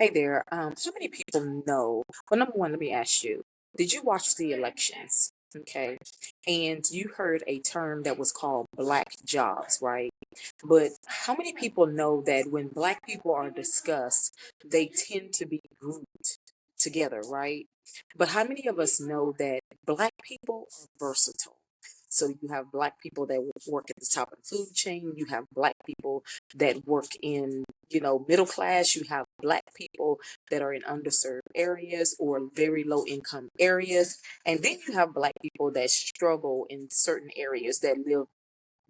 Hey there. How many people know? Well, number one, let me ask you, did you watch the elections? Okay. And you heard a term that was called black jobs, right? But how many people know that when black people are discussed, they tend to be grouped together, right? But how many of us know that black people are versatile? So you have black people that work at the top of the food chain. You have black people that work in, middle class. You have black people that are in underserved areas or very low income areas. And then you have black people that struggle in certain areas that live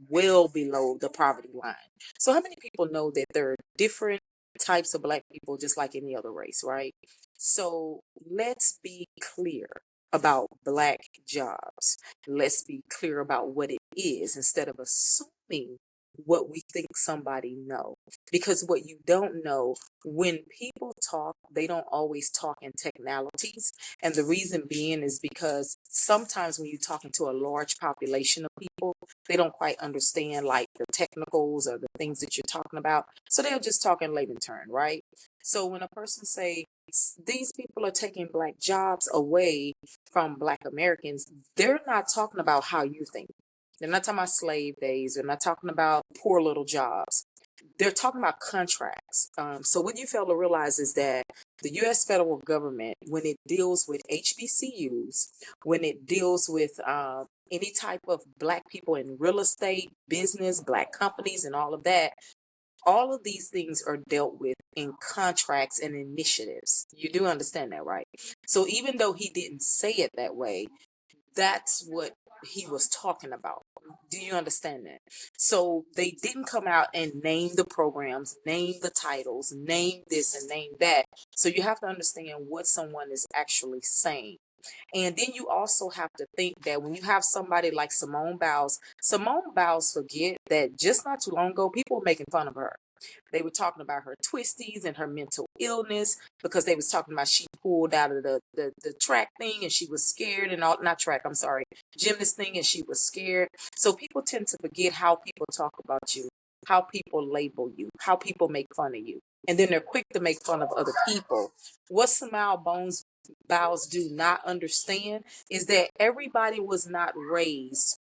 well below the poverty line. So, how many people know that there are different types of black people just like any other race, right? So, let's be clear about black jobs. Let's be clear about what it is instead of assuming what we think somebody know, because what you don't know, when people talk, they don't always talk in technicalities. And the reason being is because sometimes when you're talking to a large population of people, they don't quite understand like the technicals or the things that you're talking about. So they'll just talk in layman term, right? So when a person say these people are taking black jobs away from black Americans, they're not talking about how you think. They're not talking about slave days. They're not talking about poor little jobs. They're talking about contracts. So what you fail to realize is that the U.S. federal government, when it deals with HBCUs, when it deals with any type of black people in real estate, business, black companies, and all of these things are dealt with in contracts and initiatives. You do understand that, right? So even though he didn't say it that way, that's what he was talking about. Do you understand that? So they didn't come out and name the programs, name the titles, name this and name that. So you have to understand what someone is actually saying. And then you also have to think that when you have somebody like Simone Biles forget that just not too long ago, people were making fun of her. They were talking about her twisties and her mental illness because they was talking about she pulled out of the track thing and she was scared and all, not track, I'm sorry, gymnast thing, and she was scared. So people tend to forget how people talk about you, how people label you, how people make fun of you. And then they're quick to make fun of other people. What Biles do not understand is that everybody was not raised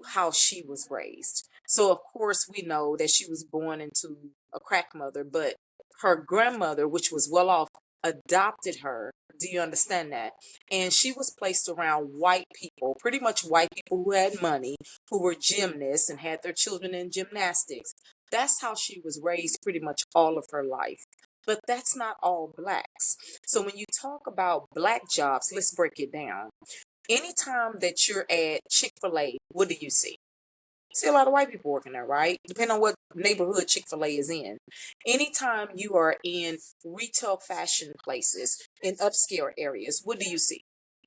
how she was raised. So of course we know that she was born into a crack mother, but her grandmother, which was well off, adopted her. Do you understand that? And she was placed around white people, pretty much white people who had money, who were gymnasts and had their children in gymnastics. That's how she was raised pretty much all of her life. But that's not all blacks. So when you talk about black jobs, let's break it down. Anytime that you're at Chick-fil-A, what do you see? See a lot of white people working there, right? Depending on what neighborhood Chick-fil-A is in. Anytime you are in retail fashion places, in upscale areas, what do you see?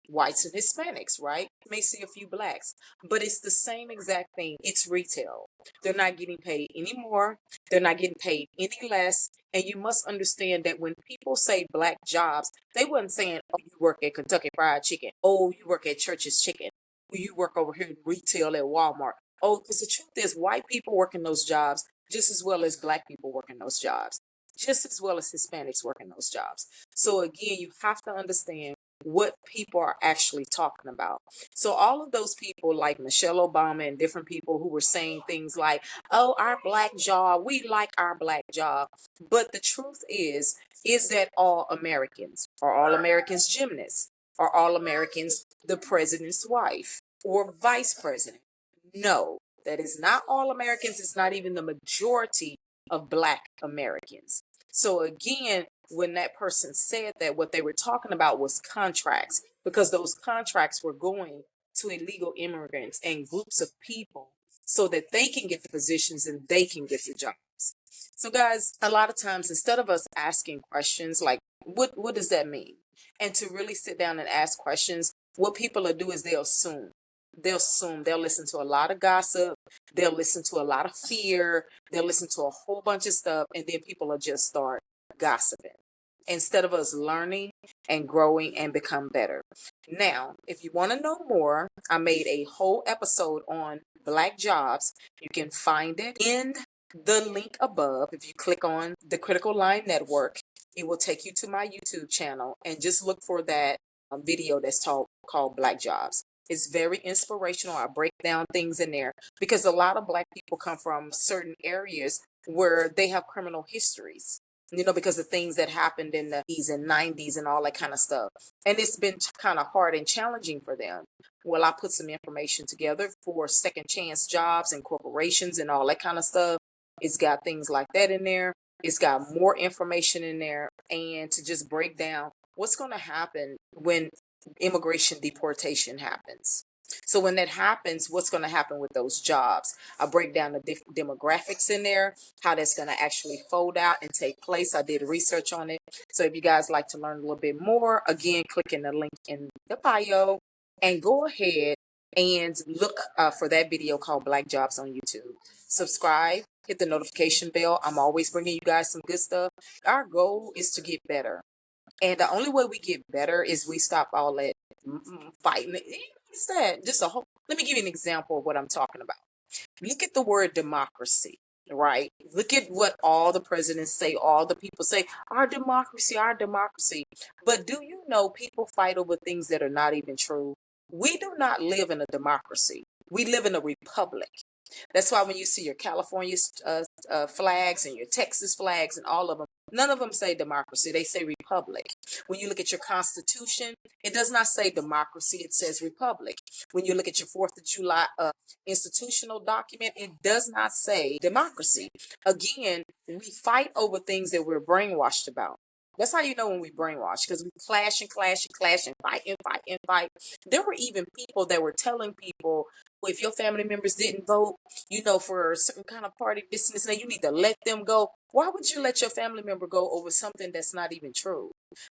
Whites and Hispanics, right? You may see a few blacks, but it's the same exact thing. It's retail. They're not getting paid any more. They're not getting paid any less. And you must understand that when people say black jobs, they wasn't saying, oh, you work at Kentucky Fried Chicken. Oh, you work at Church's Chicken. Oh, you work over here in retail at Walmart. Oh, because the truth is, white people working those jobs just as well as black people working those jobs, just as well as Hispanics working those jobs. So again, you have to understand what people are actually talking about. So all of those people like Michelle Obama and different people who were saying things like, oh, our black job, we like our black job. But the truth is that all Americans? Are all Americans gymnasts? Are all Americans the president's wife or vice president? No, that is not all Americans. It's not even the majority of black Americans. So again, when that person said that, what they were talking about was contracts, because those contracts were going to illegal immigrants and groups of people so that they can get the positions and they can get the jobs. So guys, a lot of times instead of us asking questions like what does that mean? And to really sit down and ask questions, what people will do is they'll assume. They'll assume, they'll listen to a lot of gossip, they'll listen to a lot of fear, they'll listen to a whole bunch of stuff, and then people will just start gossiping instead of us learning and growing and become better. Now, if you want to know more, I made a whole episode on black jobs. You can find it in the link above. If you click on the Critical Line Network, it will take you to my YouTube channel and just look for that video that's called Black Jobs. It's very inspirational. I break down things in there because a lot of Black people come from certain areas where they have criminal histories, because of things that happened in the 80s and 90s and all that kind of stuff. And it's been kind of hard and challenging for them. Well, I put some information together for second chance jobs and corporations and all that kind of stuff. It's got things like that in there. It's got more information in there, and to just break down what's going to happen when immigration deportation happens. So when that happens, what's going to happen with those jobs? I break down the demographics in there, how that's going to actually fold out and take place. I did research on it. So if you guys like to learn a little bit more, again, click in the link in the bio and go ahead and look for that video called Black Jobs on YouTube. Subscribe, hit the notification bell. I'm always bringing you guys some good stuff. Our goal is to get better. And the only way we get better is we stop all that fighting. What's that? Let me give you an example of what I'm talking about. Look at the word democracy, right? Look at what all the presidents say, all the people say, our democracy, our democracy. But do you know people fight over things that are not even true? We do not live in a democracy. We live in a republic. That's why when you see your California flags and your Texas flags and all of them, none of them say democracy. They say republic. When you look at your Constitution, it does not say democracy. It says republic. When you look at your 4th of July institutional document, it does not say democracy. Again, we fight over things that we're brainwashed about. That's how you know when we brainwash, because we clash and clash and clash and fight and fight and fight. There were even people that were telling people, well, if your family members didn't vote, for a certain kind of party, this and this, and you need to let them go. Why would you let your family member go over something that's not even true?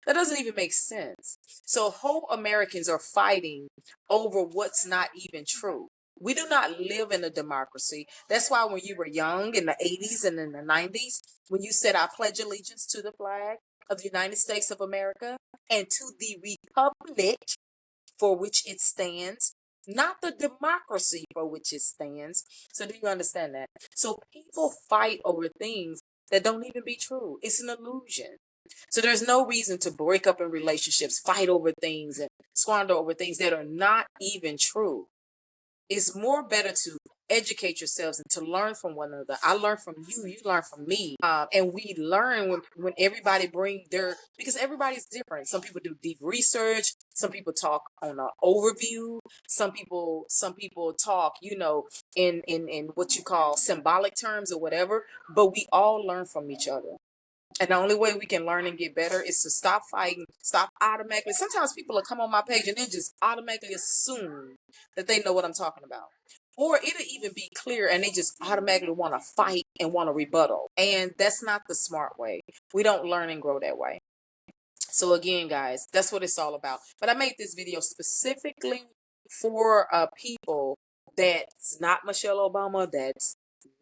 That doesn't even make sense. So whole Americans are fighting over what's not even true. We do not live in a democracy. That's why when you were young in the 80s and in the 90s, when you said, I pledge allegiance to the flag of the United States of America and to the republic for which it stands, not the democracy for which it stands. So do you understand that? So people fight over things that don't even be true. It's an illusion. So there's no reason to break up in relationships, fight over things and squander over things that are not even true. It's more better to educate yourselves and to learn from one another. I learn from you, you learn from me. And we learn when everybody bring because everybody's different. Some people do deep research. Some people talk on an overview. Some people talk, in what you call symbolic terms or whatever, but we all learn from each other. And the only way we can learn and get better is to stop fighting, stop automatically. Sometimes people will come on my page and they just automatically assume that they know what I'm talking about. Or it'll even be clear and they just automatically want to fight and want to rebuttal. And that's not the smart way. We don't learn and grow that way. So again, guys, that's what it's all about. But I made this video specifically for people that's not Michelle Obama, that's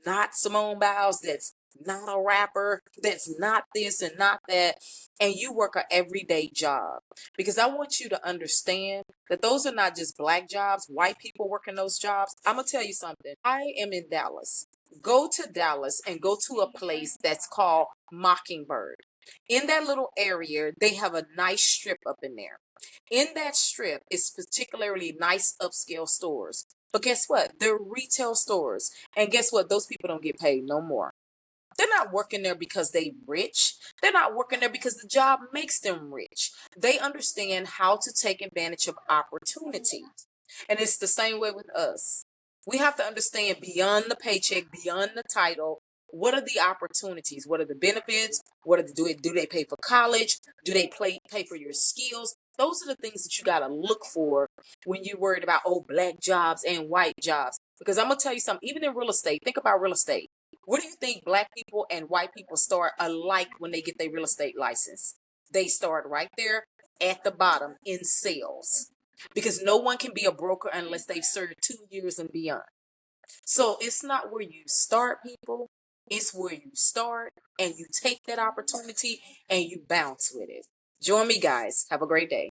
not Simone Biles, that's not a rapper, that's not this and not that, and you work an everyday job. Because I want you to understand that those are not just black jobs, white people working those jobs. I'm going to tell you something. I am in Dallas. Go to Dallas and go to a place that's called Mockingbird. In that little area, they have a nice strip up in there. In that strip is particularly nice upscale stores. But guess what? They're retail stores. And guess what? Those people don't get paid no more. They're not working there because they rich. They're not working there because the job makes them rich. They understand how to take advantage of opportunities. And it's the same way with us. We have to understand beyond the paycheck, beyond the title, what are the opportunities? What are the benefits? Do they pay for college? Do they pay for your skills? Those are the things that you got to look for when you're worried about, black jobs and white jobs. Because I'm going to tell you something, even in real estate, think about real estate. Where do you think black people and white people start alike when they get their real estate license? They start right there at the bottom in sales. Because no one can be a broker unless they've served 2 years and beyond. So it's not where you start, people. It's where you start and you take that opportunity and you bounce with it. Join me, guys. Have a great day.